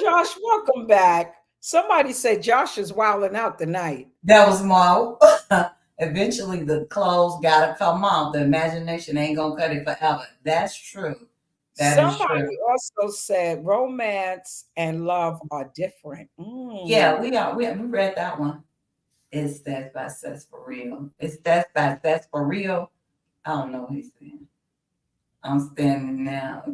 C: Josh, welcome back. Somebody said Josh is wilding out tonight.
D: That was Mo. Eventually, the clothes gotta come off. The imagination ain't gonna cut it forever. That's true.
C: Somebody also said romance and love are different.
D: Yeah, we read that one. It's that by sex for real. It's that by sex for real. I don't know what he's saying. I'm standing now.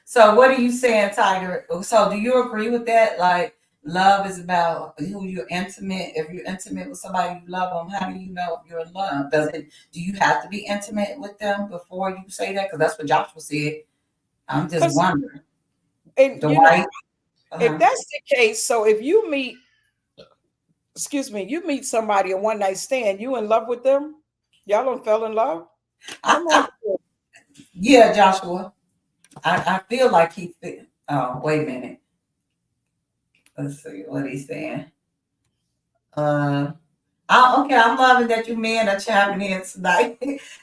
D: So what are you saying, Tiger? So do you agree with that? Like love is about who you're intimate. If you're intimate with somebody you love them, how do you know if you're in love? Do you have to be intimate with them before you say that? Because that's what Joshua said. I'm just wondering.
C: And if that's the case, so if you meet somebody a one night stand, you in love with them? Y'all don't fell in love?
D: Yeah, Joshua. I feel like he feel. Oh, wait a minute. Let's see what he's saying. Okay, I'm loving that you men are chiming in tonight.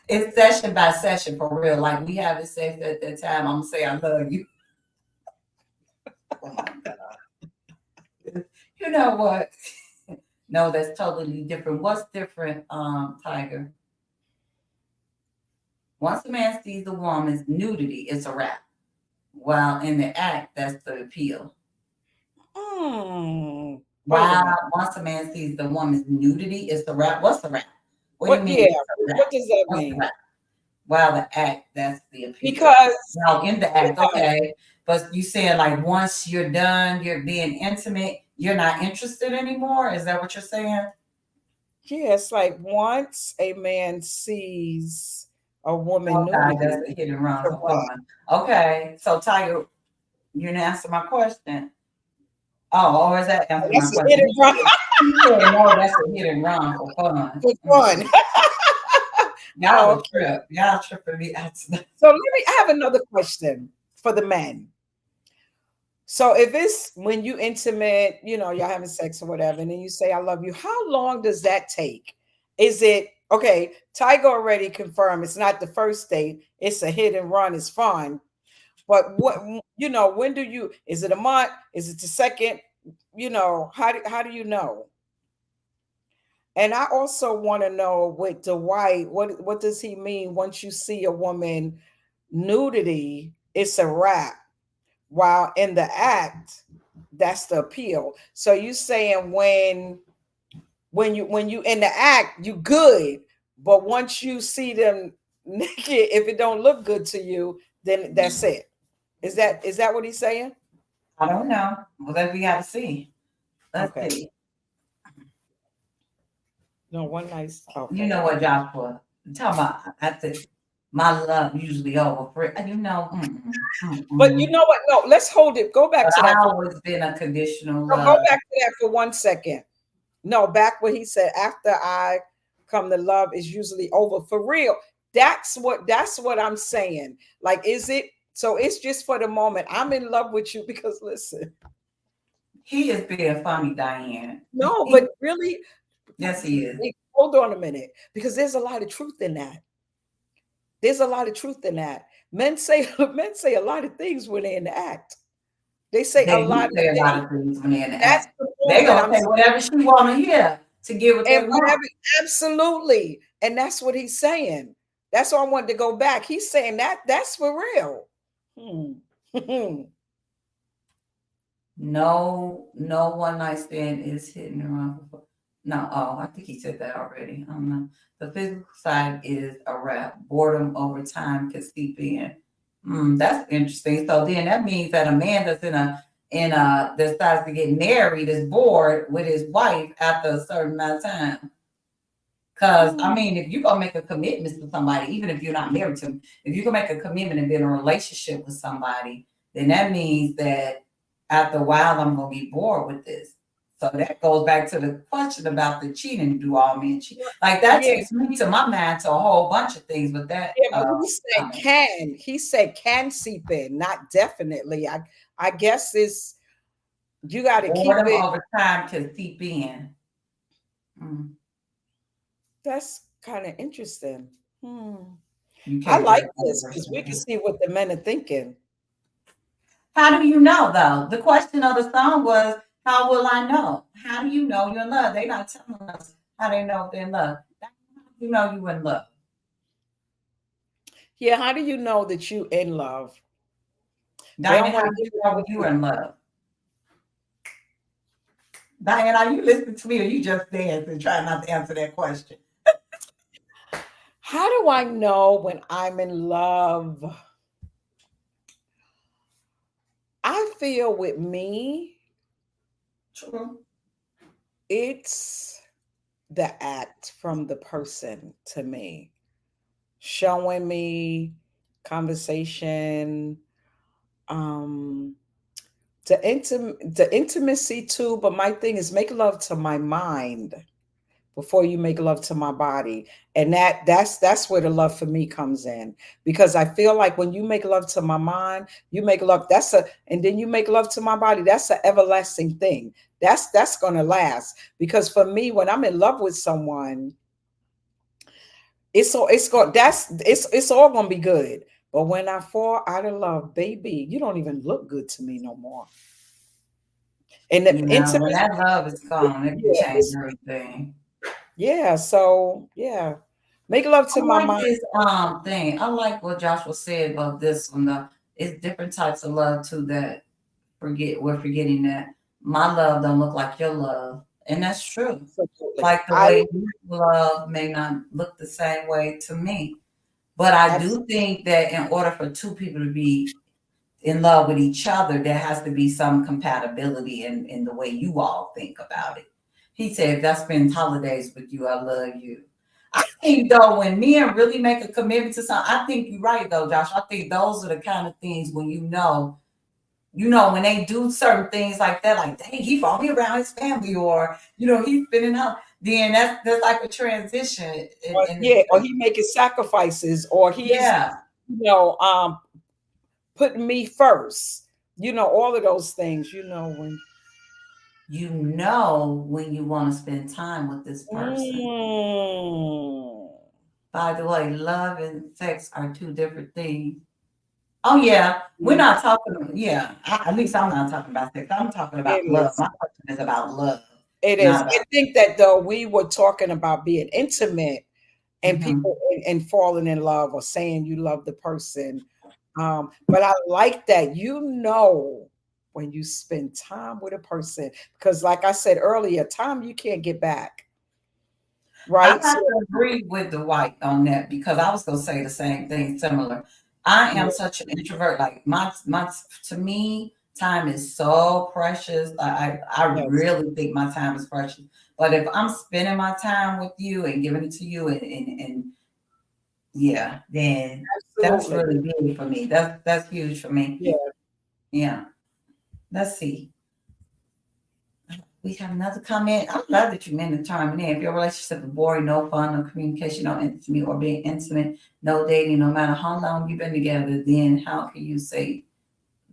D: It's session by session for real. Like we having sex at that time. I'm gonna say I love you. Oh my God. You know what? No, that's totally different. What's different, Tiger? Once a man sees a woman's nudity, it's a wrap. While in the act, that's the appeal. Wow, once a man sees the woman's nudity, it's the wrap. What's the wrap? What do you mean?
C: Yeah. What does that mean?
D: While the act, that's the appeal.
C: Because
D: now in the act, okay. But you saying like once you're done, you're being intimate, you're not interested anymore? Is that what you're saying?
C: Yeah, it's like once a man sees a woman
D: Okay,
C: nudity,
D: that's a hit and run
C: it's a
D: for
C: wrap.
D: fun. Okay, so Tiger, you didn't answer my question. Oh, or is that answer my
C: That's a
D: question?
C: hit and run
D: He said no, that's a hit and run for fun.
C: for fun.
D: Y'all a
C: Okay.
D: trip. Y'all tripping me out tonight.
C: So I have another question for the men. So if it's when you intimate, you're having sex or whatever, and then you say I love you, how long does that take? Is it okay? Tiger already confirmed it's not the first date, it's a hit and run, it's fun. But when do you, is it a month? Is it the second? How do you know? And I also want to know with Dwight, what does he mean once you see a woman nudity, it's a wrap. While in the act, that's the appeal. So you saying when you in the act, you good, but once you see them naked, if it don't look good to you, then that's it. Is that what he's saying?
D: I don't know. Well, that we got to see. Let's
C: Okay.
D: see.
C: No, one nice.
D: You
C: Okay.
D: know what, Joshua? Tell about I think my love usually over for you know.
C: But you know what? No, let's hold it. Go back
D: But
C: to
D: I
C: that.
D: always been a conditional
C: No, go
D: love.
C: back to that for 1 second. No, back what he said. After I come to love is usually over for real. That's what I'm saying. Like, is it? So it's just for the moment. I'm in love with you because listen.
D: He is being funny, Diane.
C: No, but really,
D: Yes, he is.
C: hold on a minute because there's a lot of truth in that. There's a lot of truth in that. Men say a lot of things when they're in the act. They say a
D: They
C: lot
D: do
C: of
D: say a lot
C: things.
D: of things when they're in the
C: That's
D: act.
C: the
D: They
C: point that
D: gonna
C: I'm
D: say whatever she want to hear to get what
C: and
D: they
C: whatever.
D: want.
C: Absolutely. And that's what he's saying. That's why I wanted to go back. He's saying that's for real. Hmm.
D: No, no one night stand is hitting around. No, oh, I think he said that already. I don't know. The physical side is a wrap. Boredom over time can seep in. That's interesting. So then that means that a man that's in a decides to get married is bored with his wife after a certain amount of time. Because I
C: Hmm.
D: mean, if you're gonna make a commitment to somebody, even if you're not married to them, if you're gonna make a commitment and be in a relationship with somebody, then that means that after a while I'm gonna get bored with this. So that goes back to the question about the cheating. Do all men cheat? Like that
C: Yeah,
D: takes me to my mind to a whole bunch of things with that
C: yeah, but he said
D: comment.
C: can. He said can seep in, not definitely. I guess it's you got to keep
D: Boredom
C: it.
D: over time can seep in. Mm,
C: That's kind of interesting. Hmm.
D: you
C: I
D: can't
C: like
D: get
C: this because we can
D: over.
C: see what the men are thinking.
D: How do you know though? The question of the song was, how will I know? How do you know you're in love? They're not telling us how they know if they're in love. How do you know you're in love?
C: Yeah, how do you know that you in love? They
D: Diana,
C: don't
D: how
C: want to
D: do
C: give
D: you know
C: it
D: you're in love? Diana, are you listening to me or you just dancing trying not to answer that question?
C: How do I know when I'm in love? I feel with me,
D: True.
C: it's the act from the person to me, showing me conversation, um, the intimacy too. But my thing is make love to my mind before you make love to my body, and that's where the love for me comes in, because I feel like when you make love to my mind, you make love, and then you make love to my body, that's an everlasting thing. That's gonna last, because for me, when I'm in love with someone, it's all gonna be good. But when I fall out of love, baby, you don't even look good to me no more. And the
D: You know, when
C: intimacy,
D: that love is gone, it can
C: yeah,
D: change everything.
C: yeah, so yeah, make love
D: I
C: to my
D: like
C: mind.
D: this thing. I like what Joshua said about this one. It's different types of love too that we're forgetting that my love don't look like your love. And that's true.
C: Absolutely.
D: Like the
C: I
D: way you love may not look the same way to me. But I
C: absolutely.
D: do think that in order for two people to be in love with each other, there has to be some compatibility in the way you all think about it. He said, if I spend holidays with you, I love you. I think though, when men really make a commitment to something, I think you're right though, Josh. I think those are the kind of things when when they do certain things like that, like dang, he brought me around his family, or he's spending out. Then that's like a transition,
C: or he making sacrifices, or he's
D: yeah.
C: you know putting me first. All of those things.
D: When you want to spend time with this person. By the way, love and sex are two different things. Oh yeah, we're not talking. Yeah, at least I'm not talking about sex. I'm talking
C: It
D: about love.
C: is.
D: My question is about love,
C: It is.
D: not about.
C: I think that though we were talking about being intimate and
D: Mhm.
C: people and falling in love or saying you love the person. But I like that when you spend time with a person, because like I said earlier, time you can't get back.
D: I
C: Right?
D: have
C: So
D: to agree with the white on that because I was going to say the same thing, similar. I am
C: yeah,
D: such an introvert. Like my to me, time is so precious. I
C: yes,
D: really think my time is precious. But if I'm spending my time with you and giving it to you, and yeah, then that's
C: absolutely.
D: really big for me. That's huge for me.
C: Yeah.
D: Yeah. Let's see. We have another comment. I'm glad that you made the time in. If your relationship is boring, no fun, no communication, no intimacy, or being intimate, no dating, no matter how long you've been together, then how can you say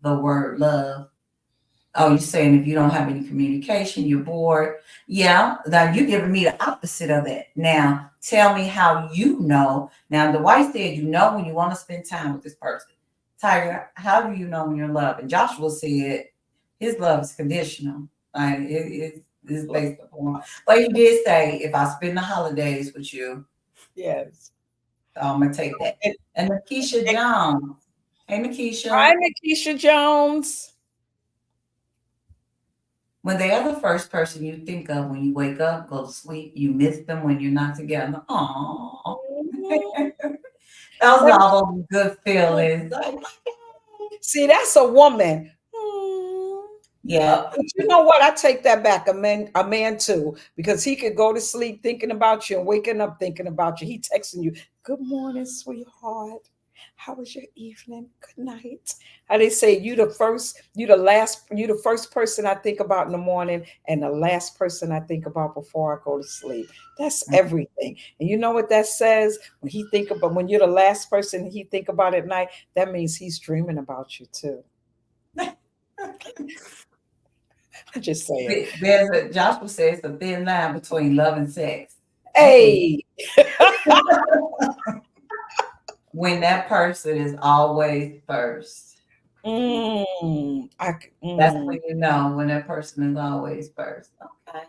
D: the word love? Oh, you're saying if you don't have any communication, you're bored. Yeah, now you're giving me the opposite of that. Now, tell me how you know. Now, the wife said you know when you want to spend time with this person. Tiger, how do you know when you're in love? And Joshua said his love is conditional. Like it's based upon. But he did say if I spend the holidays with you,
C: Yes.
D: so I'm gonna take that.
C: And,
D: And Nakisha
C: and
D: Jones. Hey
C: hi,
D: Nakisha.
C: Nikisha Jones.
D: When they are the first person you think of when you wake up, go to sleep, you miss them when you're not together. Aww.
C: Mhm.
D: Those are
C: Let
D: all those good
C: me-
D: feelings.
C: See, that's a woman. Hmm.
D: Yeah.
C: But you know what? I take that back. A man too, because he could go to sleep thinking about you and waking up thinking about you. He texting you, "Good morning, sweetheart. How was your evening? Good night." How they say you the first person I think about in the morning, and the last person I think about before I go to sleep. That's everything. And you know what that says? When you're the last person he think about at night, that means he's dreaming about you too. I'm just saying.
D: There's Joshua says a thin line between love and sex. Mm-mm.
C: Hey,
D: When that person is always first. That's
C: mm.
D: when you know when that person is always first. Okay.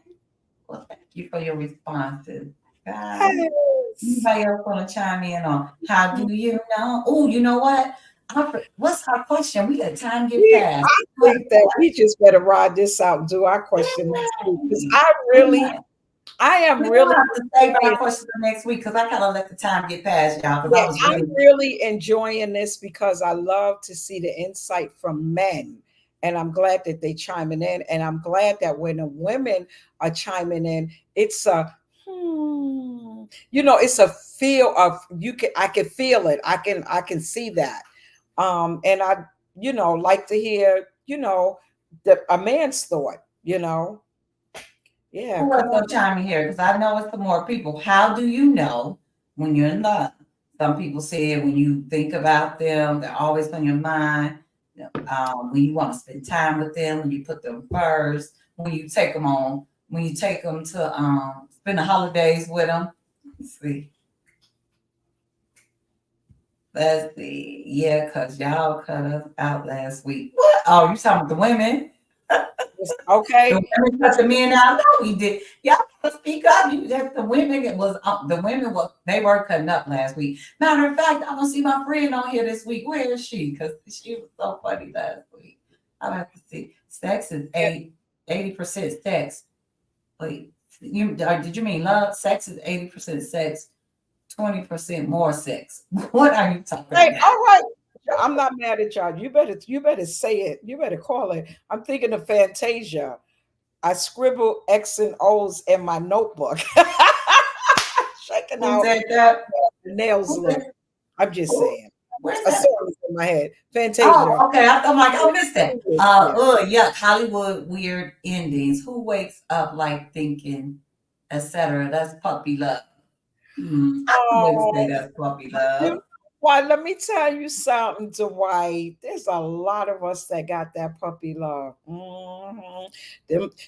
D: Well, thank you for your responses, guys.
C: Yes.
D: Anybody else want to chime in on how do you know? Oh, you know what? What's our question? We got time to get past.
C: I think that we just better ride this out and do our question next week, because I am
D: We don't
C: really
D: have to save our
C: enjoying,
D: questions for next week because I kind of let the time get past y'all because
C: yeah,
D: I was
C: I'm
D: really.
C: really enjoying this because I love to see the insight from men. And I'm glad that they chiming in. And I'm glad that when the women are chiming in, it's it's a feel of I can feel it. I can see that. And I, like to hear, a man's thought. Yeah,
D: Who
C: come
D: else
C: on.
D: gonna chime in here? Because I know it's some more people. How do you know when you're in love? Some people say when you think about them, they're always on your mind. When you want to spend time with them, when you put them first, when you take them to spend the holidays with them. Let's see. Let's see. Yeah, because y'all cut us out last week. What? Oh, you talking about the women? The
C: Okay.
D: women cut the men out. No, we did. Y'all gotta speak up. The women they were cutting up last week. Matter of fact, I don't see my friend on here this week. Where is she? Because she was so funny last week. I have to see. Sex is 80% sex. Wait, did you mean love? Sex is 80% sex, 20% more sex. What are you talking
C: Hey,
D: about?
C: all right. I'm not mad at y'all. You better say it. You better call it. I'm thinking of Fantasia. I scribble X and O's in my notebook. Checking
D: Who
C: out
D: said that?
C: the nails look. I'm just saying.
D: Where's
C: A
D: that?
C: song is in my head. Fantasia.
D: Oh, okay. I'm like, I missed that.
C: Yeah.
D: Yeah. Hollywood weird endings. Who wakes up like thinking, etc. That's puppy love. I wouldn't say
C: Oh,
D: that's puppy
C: you,
D: love.
C: why? Let me tell you something, Dwight. There's a lot of us that got that puppy love.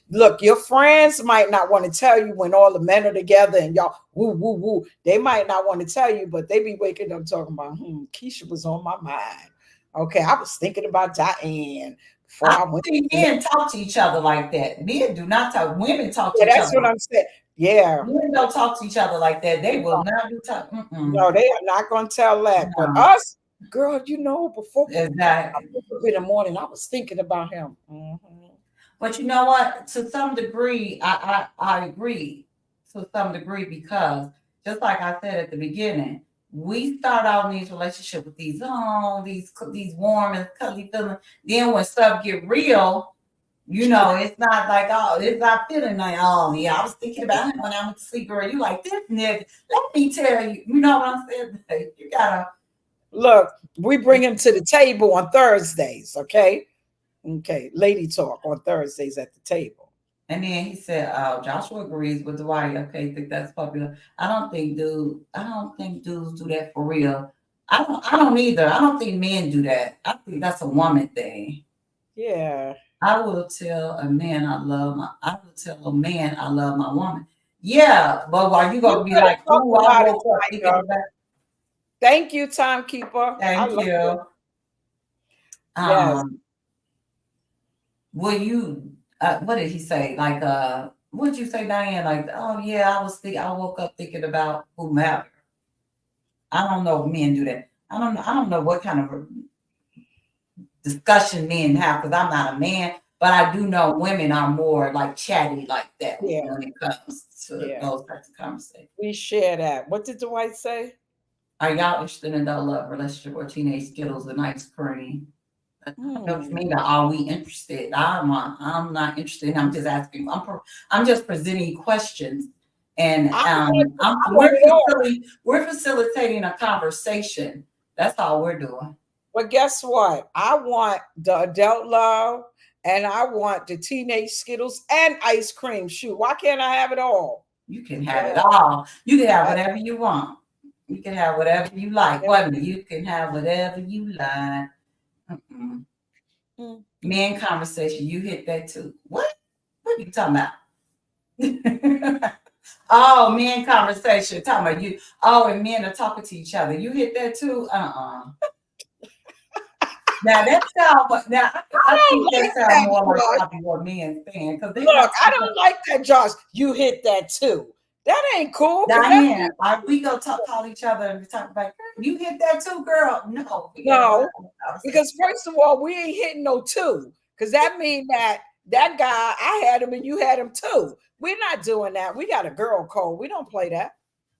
C: Look, your friends might not want to tell you when all the men are together and y'all woo woo woo. They might not want to tell you, but they be waking up talking about, Keisha was on my mind. Okay, I was thinking about Diane before
D: I
C: I
D: don't
C: went.
D: think men talk to each other like that. Men do not talk. Women talk to
C: Yeah,
D: each
C: that's
D: other.
C: what I'm saying. Yeah.
D: Men don't talk to each other like that. They will not be talking.
C: No, they are not going to tell that. But
D: No,
C: us, girl, before I
D: exactly.
C: woke up in the morning, I was thinking about him.
D: But you know what? To some degree, I agree to some degree because just like I said at the beginning, we start out in these relationships with these warm and cuddly feelings. Then when stuff get real, it's not like, oh, it's not feeling like, oh yeah, I was thinking about it when I went to sleep, girl. You like this nigga. Let me tell you, you know what I'm saying? You gotta
C: Look, we bring him to the table on Thursdays, okay? Okay, lady talk on Thursdays at the table.
D: And then he said, "Oh, Joshua agrees with Dwight. Okay, think that's popular. I don't think dudes do that for real. I don't either. I don't think men do that. I think that's a woman thing.
C: Yeah.
D: I will tell a man I will tell a man I love my woman. Yeah, but are you
C: You
D: gonna be
C: better
D: like,
C: talk
D: ooh, I
C: about it,
D: woke up thinking
C: Micah.
D: about
C: Thank you, timekeeper. I
D: thank
C: love it.
D: you.
C: Yes.
D: Um, will you what did he say? Like what did you say, Diane? Like, oh yeah, I woke up thinking about whomever. I don't know if men do that. I don't know what kind of discussion men have because I'm not a man, but I do know women are more like chatty like that
C: Yeah.
D: when it comes to
C: Yeah.
D: those types of conversations.
C: We share that. What did Dwight say?
D: Are y'all interested in adult love, relationship, or teenage skittles and ice cream? I don't know what you mean by are we interested? I'm not interested. I'm just asking. I'm just presenting questions, and
C: I want it all.
D: we're facilitating a conversation. That's all we're doing.
C: But guess what? I want the adult love and I want the teenage Skittles and ice cream. Shoot, why can't I have it all?
D: You can have it all. You can have whatever you want. You can have whatever you like.
C: Yeah.
D: Wait a minute. You can have whatever you like. Men conversation. You hit that too. What? What are you talking about? Oh, men conversation. Talking about you. Oh, and men are talking to each other. You hit that too? Now that sound. Now I think that sounds more like probably what men saying because they
C: Look,
D: not.
C: I don't like that, Josh. You hit that too. That ain't cool.
D: Diane, we go call each other and we talk about you hit that too, girl.
C: No, because first of all, we ain't hitting no two. Because that means that guy, I had him and you had him too. We're not doing that. We got a girl code. We don't play that.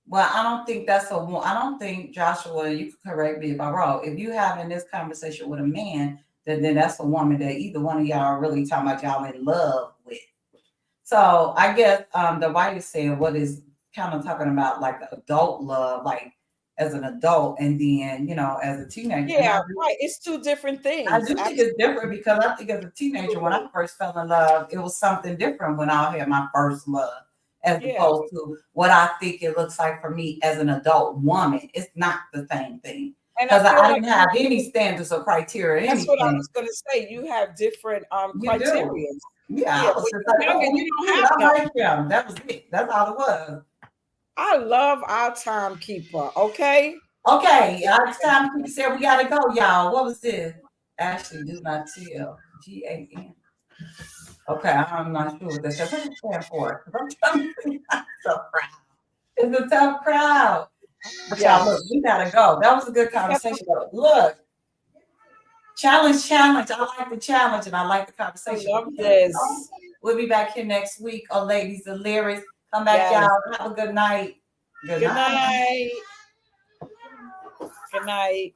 D: Well, I don't think I don't think Joshua, you can correct me if I'm wrong. If you having this conversation with a man, then that's a woman that either one of y'all are really talking about y'all in love with. So I guess the wife is saying what is kind of talking about like adult love, like as an adult, and then as a teenager.
C: Yeah, right. It's two different things.
D: I do think it's different because I think as a teenager, when I first fell in love, it was something different when I had my first love, as opposed to what I think it looks like for me as an adult woman. It's not the same thing. Because I didn't have any standards or criteria.
C: That's what I was going to say. You have different criteria.
D: Yeah, I was just like, you don't have I like them. That was it. That's all it was.
C: I love our timekeeper. Okay.
D: Okay. Our timekeeper said we gotta go, y'all. What was this? Ashley, do not tell. GAN. Okay, I'm not sure what that said. What does it stand for? I'm trying to think. I'm so proud. It's a tough crowd. But y'all, look, we gotta go. That was a good conversation. Look. Challenge. I like the challenge and I like the conversation.
C: I love this.
D: We'll be back here next week. Oh, ladies and lyrics. Come back, y'all. Have a good night.
C: Good night. Good night.